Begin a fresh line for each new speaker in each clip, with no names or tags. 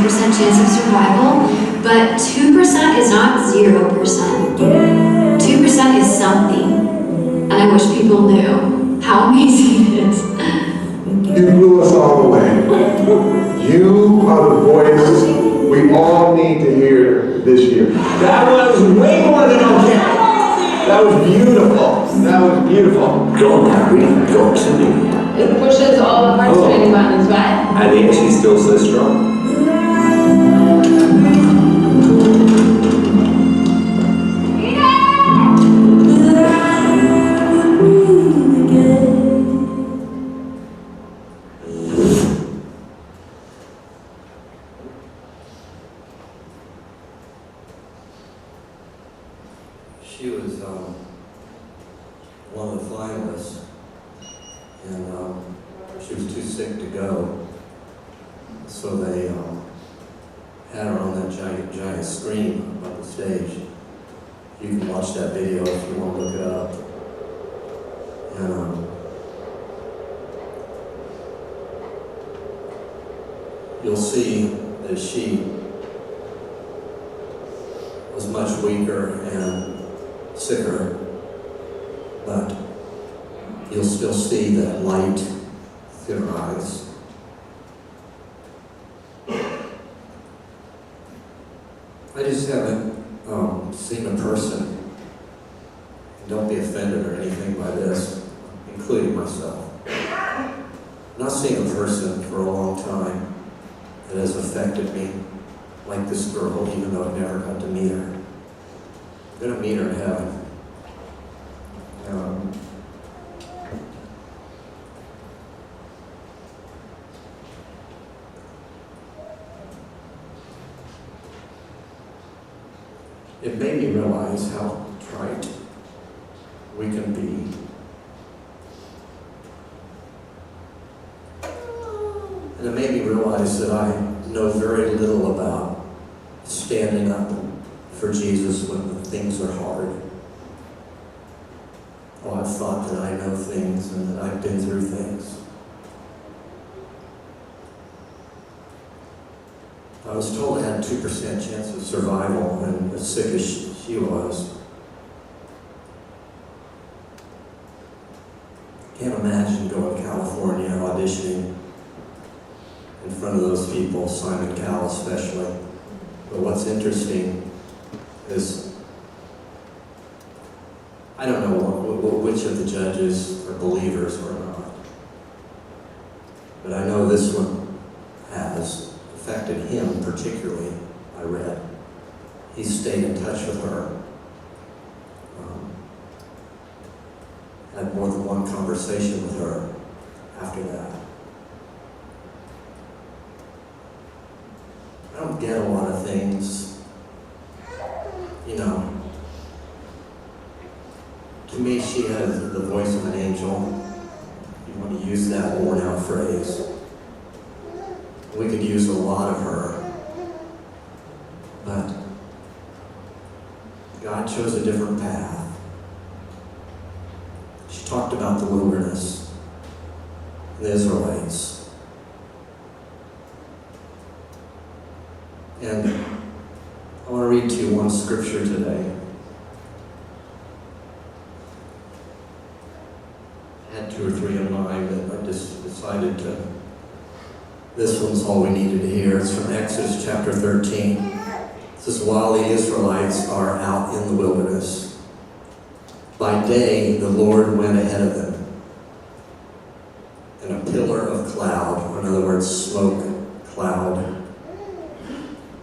chance of survival, but 2% is not 0%. 2% is something. And I wish people knew how amazing it is.
You blew us all away. You are the voice we all need to hear this year. That was way more than okay. That was beautiful. That was beautiful.
God, that really got to me.
It pushes all the heart-training buttons, right?
And yet she's still so strong.
She was one of the finalists, and she was too sick to go, so they had her on that giant screen up the stage. You can watch that video if you want to look it up. And you'll see that she was much weaker and sicker, but you'll still see that light through her eyes. I just haven't seen a person, don't be offended or anything by this, including myself. I've not seen a person for a long time that has affected me like this girl, even though I never got to meet her. I'm going to meet her in heaven. It made me realize how trite we can be. And it made me realize that I know very little about standing up for Jesus when things are hard. Oh, I've thought that I know things and that I've been through things. I was told I had a 2% chance of survival, and as sick as she was, can't imagine going to California auditioning in front of those people, Simon Cowell especially. But what's interesting is, I don't know which of the judges are believers or not, but I know this one has affected him particularly, I read. He stayed in touch with her. Had more than one conversation with her after that. I don't get a lot of things, you know. To me, she has the voice of an angel. You want to use that worn out phrase. We could use a lot of her, but God chose a different path. She talked about the wilderness, the Israelites. And I want to read to you one scripture today. I had 2 or 3 in mind, but I just decided to. This one's all we needed to hear. It's from Exodus chapter 13. It says, while the Israelites are out in the wilderness, by day the Lord went ahead of them in a pillar of cloud, or in other words, smoke cloud,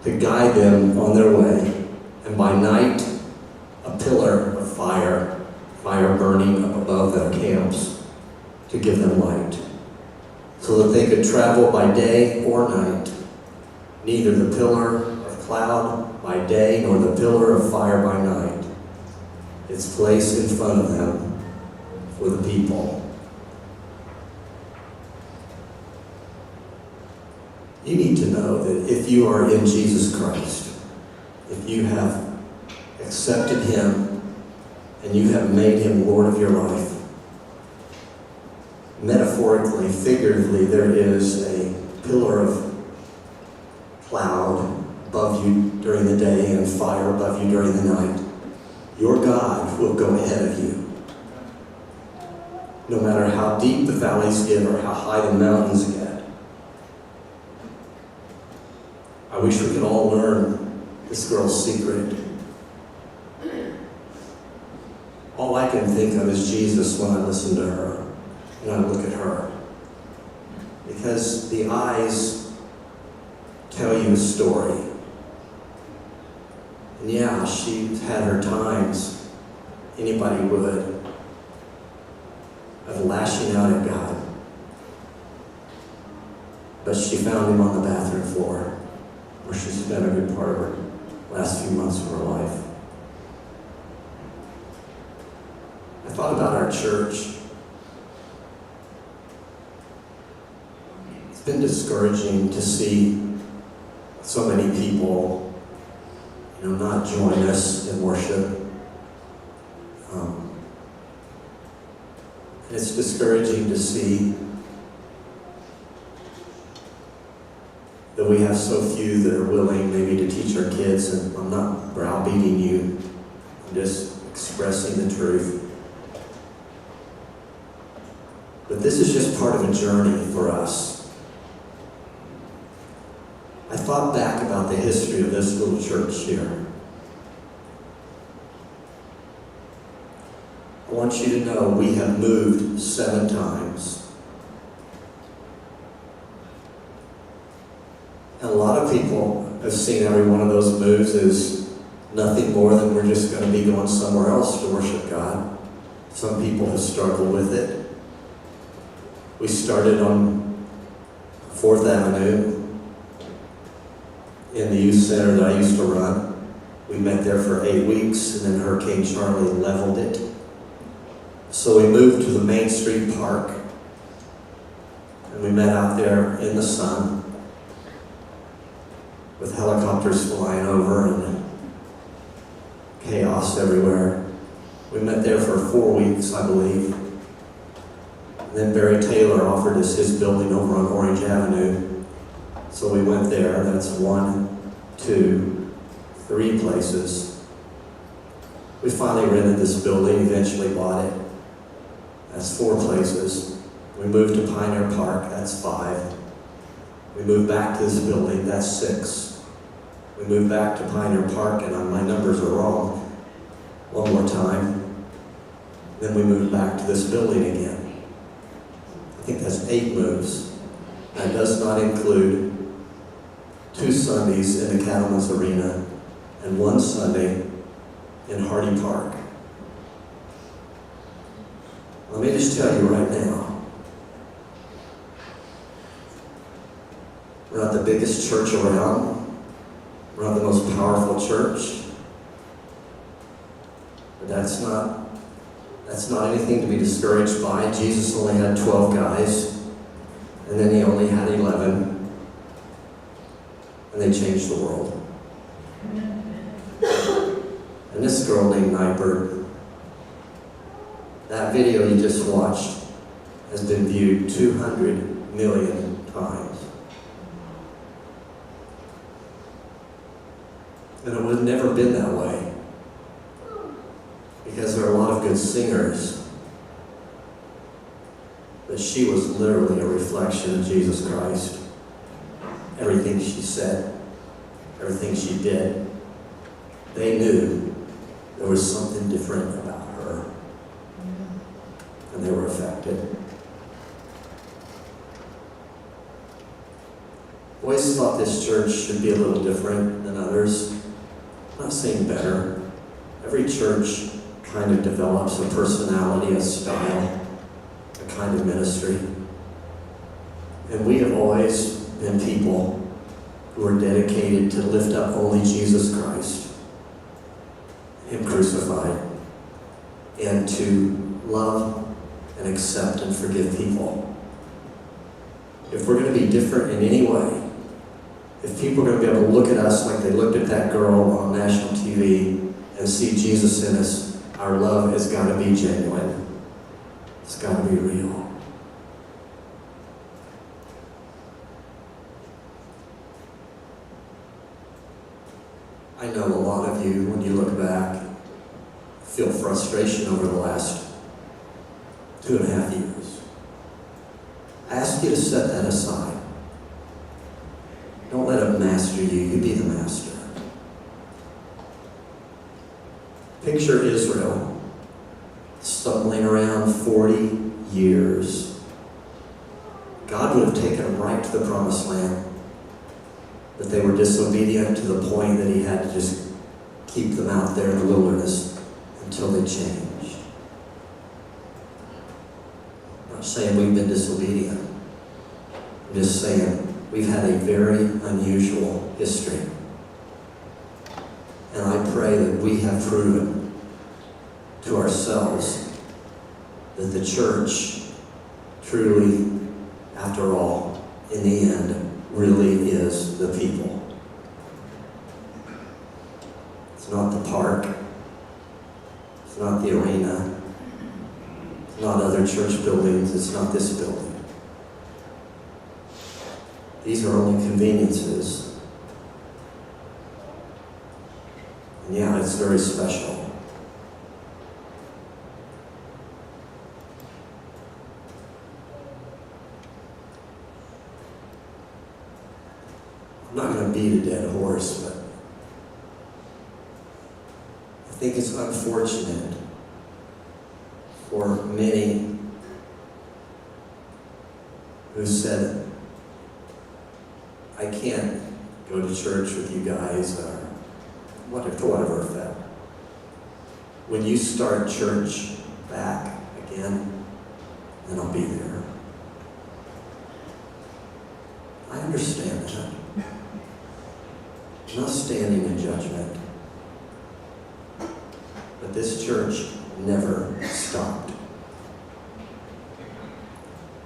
to guide them on their way, and by night a pillar of fire burning up above their camps to give them light, so that they could travel by day or night. Neither the pillar of cloud by day nor the pillar of fire by night. Its place in front of them for the people. You need to know that if you are in Jesus Christ, if you have accepted Him and you have made Him Lord of your life, metaphorically, figuratively, there is a pillar of cloud above you during the day and fire above you during the night, your God will go ahead of you. No matter how deep the valleys get or how high the mountains get. I wish we could all learn this girl's secret. All I can think of is Jesus when I listen to her and I look at her. Because the eyes tell you a story. And yeah, she's had her times, anybody would, of lashing out at God. But she found him on the bathroom floor, where she spent a good part of her last few months of her life. I thought about our church. It's been discouraging to see so many people, not join us in worship. And it's discouraging to see that we have so few that are willing maybe to teach our kids, and I'm not browbeating you, I'm just expressing the truth. But this is just part of a journey for us. I thought back about the history of this little church here. I want you to know we have moved 7 times. And a lot of people have seen every one of those moves as nothing more than we're just going to be going somewhere else to worship God. Some people have struggled with it. We started on 4th Avenue in the youth center that I used to run. We met there for 8 weeks, and then Hurricane Charlie leveled it. So we moved to the Main Street Park, and we met out there in the sun with helicopters flying over and chaos everywhere. We met there for 4 weeks, I believe. And then Barry Taylor offered us his building over on Orange Avenue. So we went there. That's 1, 2, 3 places. We finally rented this building, eventually bought it. That's 4 places. We moved to Pioneer Park, that's 5. We moved back to this building, that's 6. We moved back to Pioneer Park, and my numbers are wrong. One more time. Then we moved back to this building again. I think that's 8 moves. That does not include 2 Sundays in the Cattlemen's Arena and 1 Sunday in Hardy Park. Let me just tell you right now, we're not the biggest church around. We're not the most powerful church. But that's not anything to be discouraged by. Jesus only had 12 guys, and then he only had 11, and they changed the world. And this girl named Nightbird, that video you just watched has been viewed 200 million times. And it would have never been that way, because there are a lot of good singers, but she was literally a reflection of Jesus Christ. Everything she said, everything she did, they knew there was something different about her, and they were affected. I always thought this church should be a little different than others. I'm not saying better. Every church kind of develops a personality, a style, a kind of ministry. And we have always been people who are dedicated to lift up only Jesus Christ, Him crucified, and to love and accept and forgive people. If we're going to be different in any way, if people are going to be able to look at us like they looked at that girl on national TV and see Jesus in us, our love has got to be genuine. It's got to be real. I know a lot of you, when you look back, feel frustration over the last 2.5 years. I ask you to set that aside. Don't let it master you, you be the master. Picture Israel stumbling around 40 years. God would have taken them right to the promised land, but they were disobedient to the point that he had to just keep them out there in the wilderness until they changed. I'm not saying we've been disobedient. I'm just saying we've had a very unusual history. And I pray that we have proven to ourselves that the church truly, after all, in the end, really is the people. It's not the park. It's not the arena. It's not other church buildings. It's not this building. These are only conveniences. And yeah, it's very special. I'm not going to beat a dead horse, but I think it's unfortunate for many who said, I can't go to church with you guys, or whatever effect. When you start church back again, then I'll be there. I understand that. I'm not standing in judgment. But this church never stopped.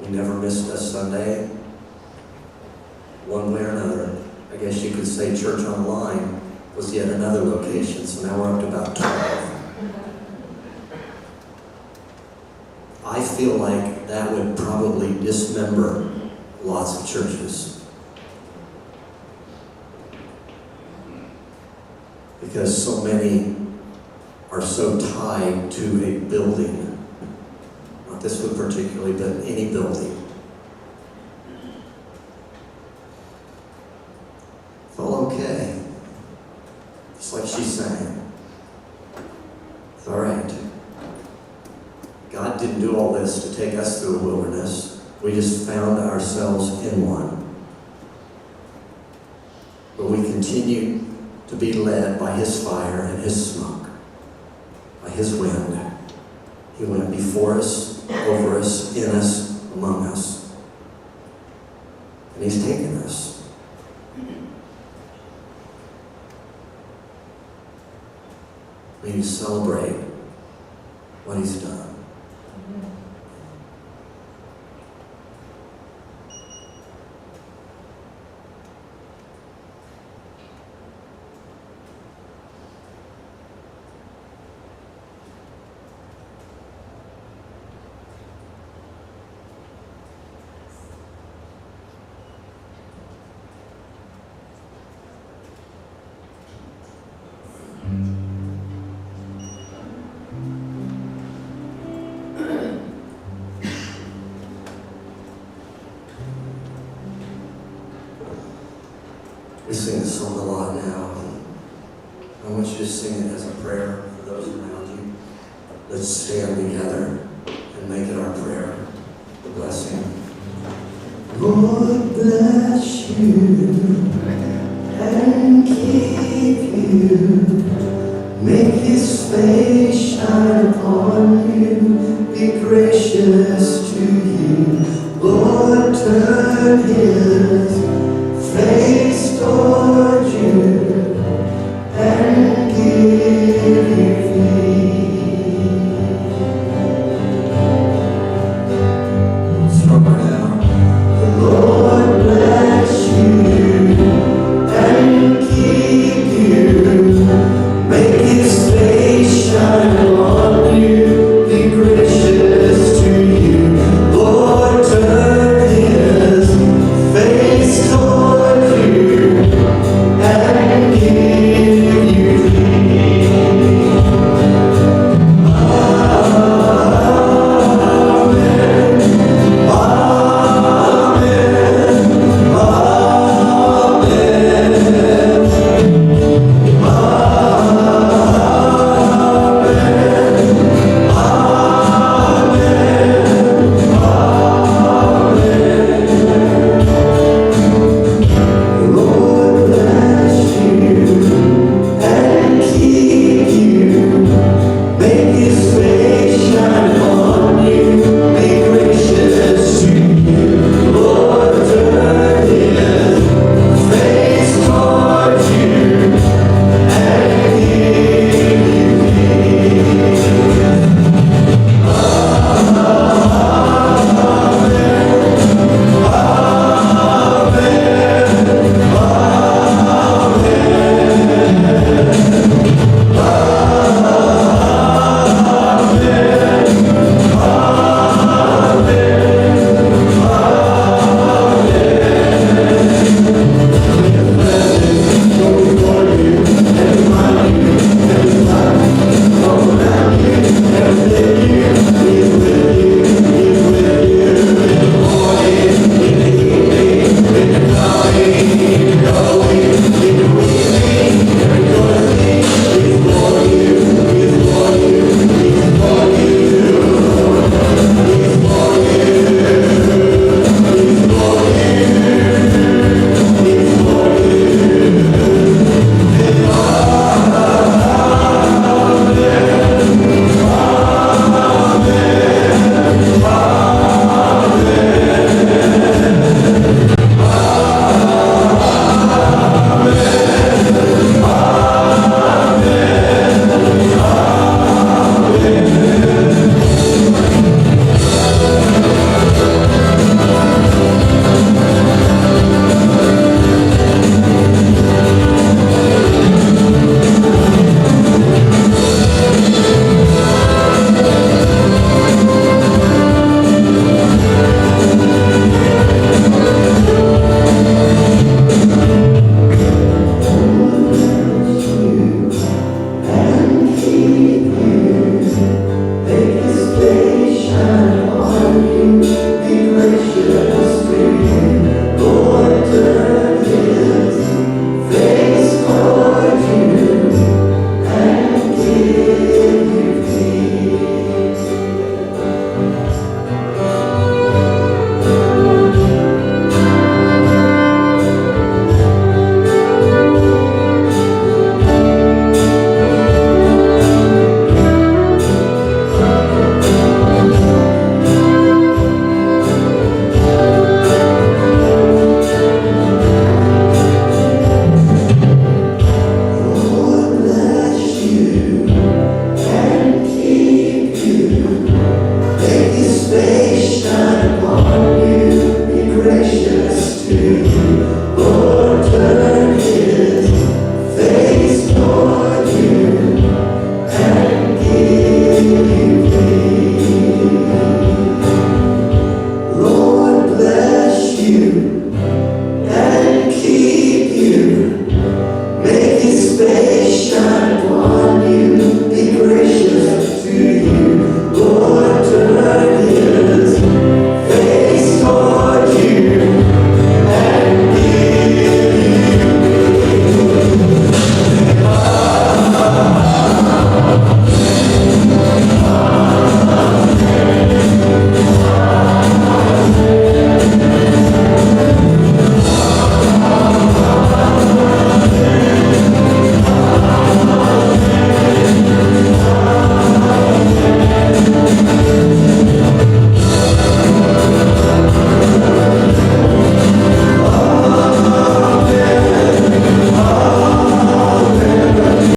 We never missed a Sunday, one way or another. I guess you could say church online was yet another location, so now we're up to about 12. I feel like that would probably dismember lots of churches. Because so many are so tied to a building. Not this one particularly, but any building. It's all okay. Just like she's saying. It's all right. God didn't do all this to take us through a wilderness. We just found ourselves in one. But we continue to be led by his fire and his smoke, by his wind. He went before us, over us, in us, among us. And he's taken us. We need to celebrate what he's done. We sing this song a lot now. I want you to sing it as a prayer for those around you. Let's stand together and make it our prayer. The blessing. Lord bless you and keep you. Make his face shine upon you. Be gracious to you. Lord, turn